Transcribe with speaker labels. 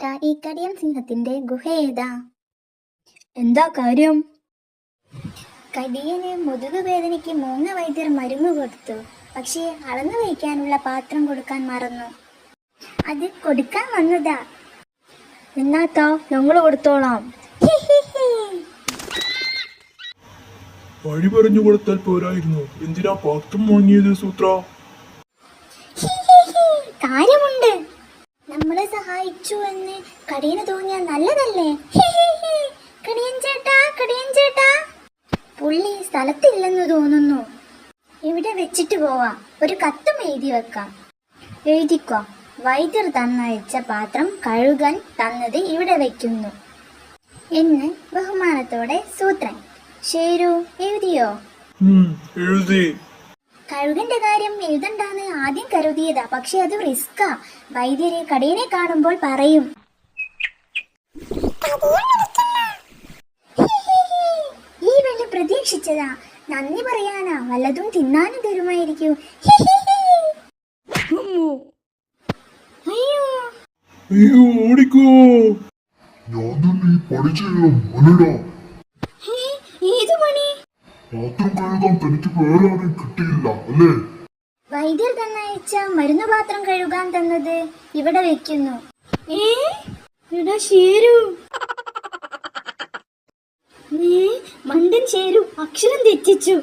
Speaker 1: ചേട്ടാ, ഈ കടിയൻ സിംഹത്തിന്റെ ഗുഹ ഏതാ?
Speaker 2: എന്താ കാര്യം?
Speaker 1: കടിയന് മുതുകു വേദനയ്ക്ക് മൂങ്ങ വൈദ്യർ മരുന്ന് കൊടുത്തു. പക്ഷേ അളന്നു വയ്ക്കാനുള്ള പാത്രം കൊടുക്കാൻ മറന്നു. അത് കൊടുക്കാൻ വന്നതാ.
Speaker 2: എന്നാത്താ, ഞങ്ങള് കൊടുത്തോളാം.
Speaker 3: വഴി പറഞ്ഞു കൊടുത്താൽ പോരായിരുന്നു, എന്തിനാ പാത്രം വാങ്ങിയത് സൂത്ര?
Speaker 1: കാര്യമുണ്ട്. നമ്മളെ സഹായിച്ചു എന്ന് കടിയന് തോന്നിയാൽ നല്ലതല്ലേ? കടിയൻ ചേട്ടാ, കടിയൻ ചേട്ടാ. പുള്ളി സ്ഥലത്തില്ലെന്ന് തോന്നുന്നു. ഇവിടെ വെച്ചിട്ട് പോവാം. ഒരു കത്തും എഴുതി വെക്കാം. എഴുതിക്കോ. വൈദ്യർ തന്നയച്ച പാത്രം കഴുകാൻ തന്നത് ഇവിടെ വെക്കുന്നു എന്ന് ബഹുമാനത്തോടെ സൂത്രൻ. ശരു, എഴുതിയോ?
Speaker 3: എഴുതി.
Speaker 1: കഴുകന്റെ കാര്യം എഴുതണ്ടാന്ന് ആദ്യം കരുതിയതാ, പക്ഷെ അത് റിസ്കാ. വൈദ്യരെ കടിയനെ കാണുമ്പോൾ പറയും. ഈ വെള്ളി പ്രതീക്ഷിച്ചതാ. നന്ദി പറയാനാ, വല്ലതും തിന്നാനും തരുമായിരിക്കും.
Speaker 3: അയ്യോ, ഓടിക്കോ.
Speaker 1: ഏതു പണി?
Speaker 4: പാത്രം കഴുകാൻ തനിക്ക് വേറെ ആരും കിട്ടിയില്ല അല്ലേ?
Speaker 1: വൈദ്യർ തന്നയച്ച മരുന്ന് പാത്രം കഴുകാൻ തന്നത് ഇവിടെ വെക്കുന്നു.
Speaker 2: എടാ ശരു,
Speaker 1: മണ്ടൻ ശരു അക്ഷരം തെറ്റിച്ചു.